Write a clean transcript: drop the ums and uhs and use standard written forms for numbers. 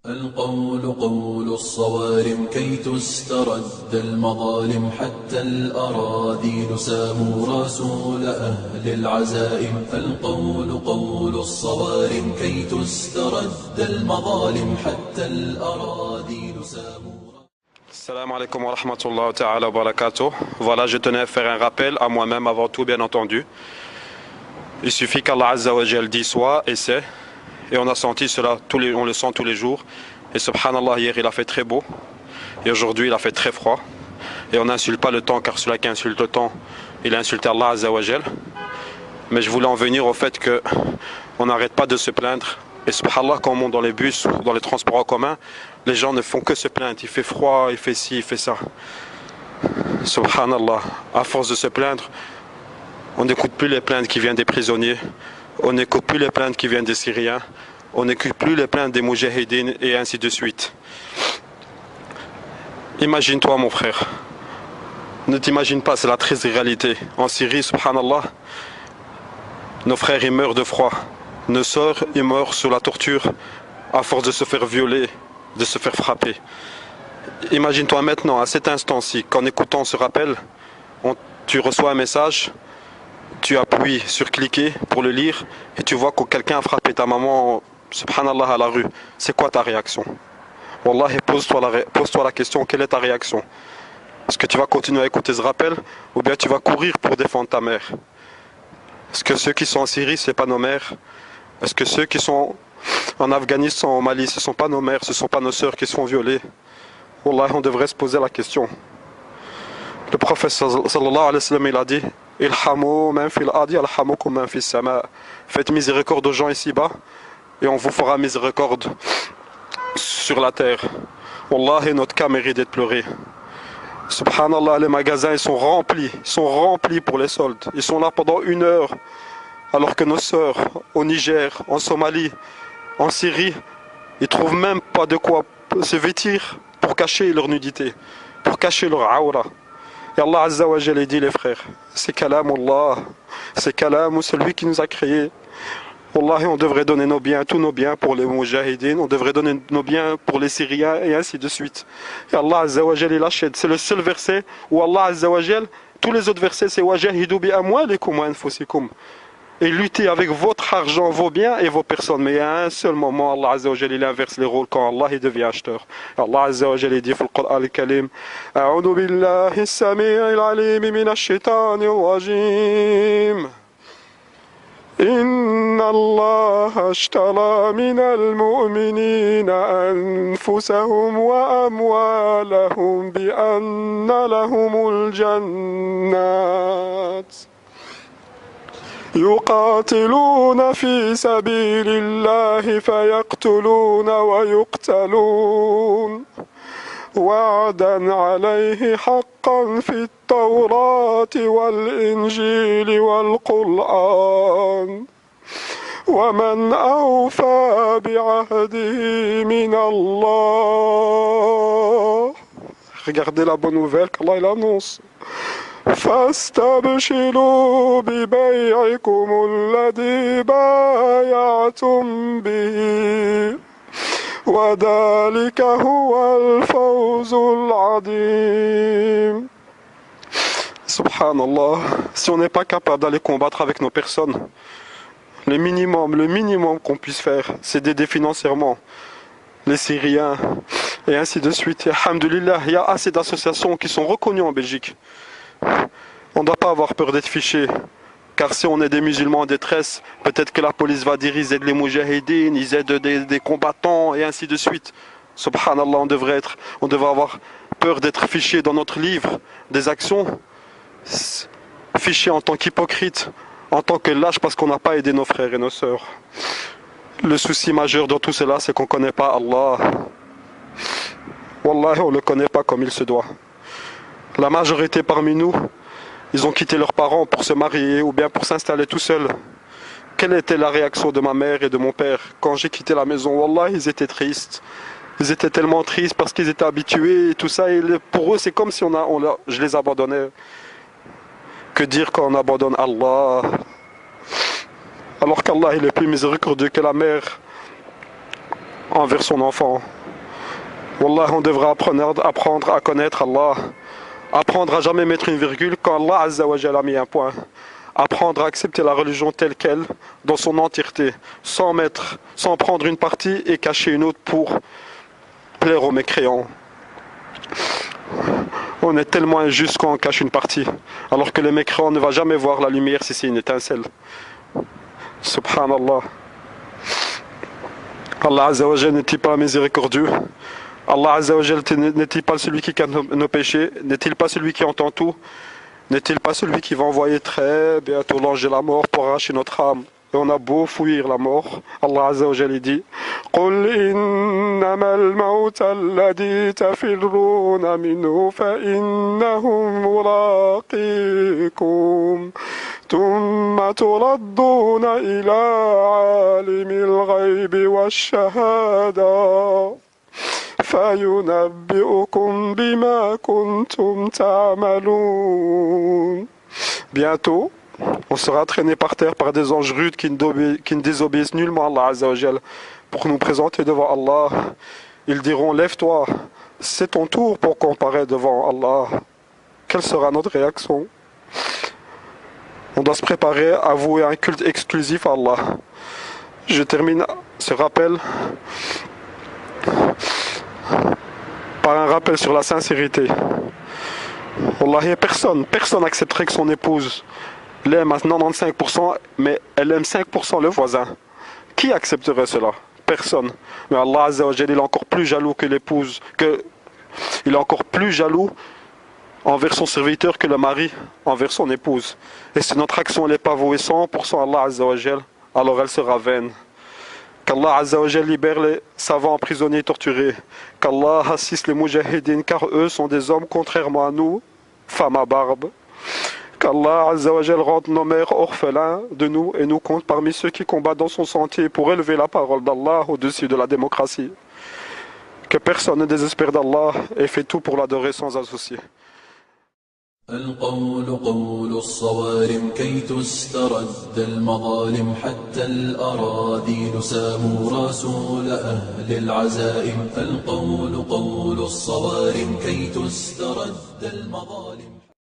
القول قول الصوارم كي تسترد المظالم حتى الأراذيل ساموا رسول أهل العزائم. القول قول الصوارم كي تسترد المظالم حتى الأراذيل ساموا. Salam alaikum wa rahmatullahi ta'ala wa barakatuh. Voilà, je tenais à faire un rappel à moi-même avant tout, bien entendu. Il suffit qu'Allah Azza wa Jal dit soit et c'est. Et on a senti cela, on le sent tous les jours. Et subhanallah, hier il a fait très beau. Et aujourd'hui il a fait très froid. Et on n'insulte pas le temps, car celui qui insulte le temps, il a insulté Allah Azza wa Jal. Mais je voulais en venir au fait que on n'arrête pas de se plaindre. Et subhanallah, quand on monte dans les bus ou dans les transports en commun, les gens ne font que se plaindre. Il fait froid, il fait ci, il fait ça. Subhanallah, à force de se plaindre, on n'écoute plus les plaintes qui viennent des prisonniers. On n'écoute plus les plaintes qui viennent des Syriens. On n'écoute plus les plaintes des Moudjahidines et ainsi de suite. Imagine-toi mon frère. Ne t'imagine pas, c'est la triste réalité. En Syrie, subhanallah, nos frères ils meurent de froid. Nos sœurs ils meurent sous la torture à force de se faire violer, de se faire frapper. Imagine-toi maintenant, à cet instant-ci, qu'en écoutant ce rappel, tu reçois un message, tu appuies sur cliquer pour le lire et tu vois que quelqu'un a frappé ta maman, subhanallah, à la rue. C'est quoi ta réaction? Wallahi, pose-toi la question, quelle est ta réaction? Est-ce que tu vas continuer à écouter ce rappel ou bien tu vas courir pour défendre ta mère? Est-ce que ceux qui sont en Syrie, ce n'est pas nos mères? Est-ce que ceux qui sont en Afghanistan, au Mali, ce ne sont pas nos mères, ce ne sont pas nos sœurs qui se font violer? Wallah, on devrait se poser la question. Le prophète sallallahu alayhi wa sallam, il a dit: Ilhamu man fil ardi alhamukum man fis sama. Faites miséricorde aux gens ici-bas et on vous fera miséricorde sur la terre. Wallah, notre cas mérite d'être pleuré. Subhanallah, les magasins ils sont remplis pour les soldes. Ils sont là pendant 1 heure. Alors que nos sœurs au Niger, en Somalie, en Syrie, ils trouvent même pas de quoi se vêtir pour cacher leur nudité, pour cacher leur aura. Et Allah Azza wa Jalla dit, les frères, c'est kalamullah, c'est kalam celui qui nous a créés. Wallahi, on devrait donner nos biens, tous nos biens pour les Moudjahidines, on devrait donner nos biens pour les Syriens et ainsi de suite. Et Allah Azza wa Jalla il achète. C'est le seul verset où Allah Azza wa Jalla, tous les autres versets c'est wajahidu bi amwalikum wa anfusikum. Et lutter avec votre argent, vos biens et vos personnes. Mais il y a un seul moment, Allah Azza wa Jalla il inverse les rôles quand Allah il devient acheteur. Allah Azza wa Jalla dit dans le Coran al-Karim: A'udhu billahi as-sami'il 'alim minash shaitanir rajim. إن الله اشترى من المؤمنين أنفسهم وأموالهم بأن لهم الجنات يقاتلون في سبيل الله فيقتلون ويقتلون وعدا عليه حقا في التوراة والإنجيل والقرآن ومن أوفى بعهده من الله. Regardez la bonne nouvelle qu'Allah il annonce. فاستبشروا ببيعكم الذي بايعتم به وذلك هو الفوز العظيم. Subhanallah, si on n'est pas capable d'aller combattre avec nos personnes, le minimum qu'on puisse faire, c'est d'aider financièrement les Syriens et ainsi de suite. Et alhamdulillah, il y a assez d'associations qui sont reconnues en Belgique. On ne doit pas avoir peur d'être fiché. Car si on est des musulmans en détresse, peut-être que la police va dire ils aident les moudjahidines, ils aident des combattants et ainsi de suite. Subhanallah, on devrait avoir peur d'être fiché dans notre livre des actions, fiché en tant qu'hypocrite, en tant que lâche parce qu'on n'a pas aidé nos frères et nos sœurs. Le souci majeur dans tout cela, c'est qu'on ne connaît pas Allah. Wallah, on ne le connaît pas comme il se doit. La majorité parmi nous, ils ont quitté leurs parents pour se marier ou bien pour s'installer tout seuls. Quelle était la réaction de ma mère et de mon père quand j'ai quitté la maison? Wallah, ils étaient tristes. Ils étaient tellement tristes parce qu'ils étaient habitués et tout ça. Et pour eux, c'est comme si je les abandonnais. Que dire quand on abandonne Allah? Alors qu'Allah il est plus miséricordieux que la mer. envers son enfant. Wallah, on devra apprendre à connaître Allah, apprendre à jamais mettre une virgule quand Allah Azza wa Jalla a mis un point, apprendre à accepter la religion telle qu'elle, dans son entièreté, sans prendre une partie et cacher une autre pour plaire aux mécréants. On est tellement injuste quand on cache une partie, alors que le mécréant ne va jamais voir la lumière si c'est une étincelle. Subhanallah. Allah Azza wa Jalla n'est-il pas miséricordieux? Allah Azza wa Jalla n'est-il pas celui qui cache nos péchés? N'est-il pas celui qui entend tout? N'est-il pas celui qui va envoyer très bientôt l'ange de la mort pour arracher notre âme? Et on a beau fuir la mort, Allah Azza wa Jalla dit قُلْ إِنَّمَا الْمَوْتَ الَّذِي تَفِرُّونَ مِنْهُ فَإِنَّهُ مُلَاقِيكُمْ ثُمَّ تُرَدُّونَ إِلَى عَالِمِ الْغَيْبِ وَالشَّهَادَةِ فَيُنَبِّئُكُمْ بِمَا كُنْتُمْ تَعْمَلُونَ. Bientôt, on sera traîné par terre par des anges rudes qui ne désobéissent nullement à Allah Azza wa Jal pour nous présenter devant Allah. Ils diront: lève-toi, c'est ton tour pour comparer devant Allah. Quelle sera notre réaction? On doit se préparer à vouer un culte exclusif à Allah. Je termine ce rappel par un rappel sur la sincérité. Wallahi, personne n'accepterait que son épouse l'aime à 95%, mais elle aime 5% le voisin. Qui accepterait cela? Personne. Mais Allah Azza wa Jalla, il est encore plus jaloux que l'épouse, il est encore plus jaloux envers son serviteur que le mari envers son épouse. Et si notre action n'est pas vouée 100% à Allah Azza wa Jalla, alors elle sera vaine. Qu'Allah Azza wa Jalla libère les savants prisonniers torturés. Qu'Allah assiste les mujahidines, car eux sont des hommes contrairement à nous, femmes à barbe. Qu'Allah Azza wa Jalla rende nos mères orphelins de nous et nous compte parmi ceux qui combattent dans son sentier pour élever la parole d'Allah au-dessus de la démocratie. Que personne ne désespère d'Allah et fait tout pour l'adorer sans associer. القول قول الصوارم كي تسترد المظالم حتى الأراذيل ساموا رسول أهل العزائم. القول قول الصوارم كي تسترد المظالم.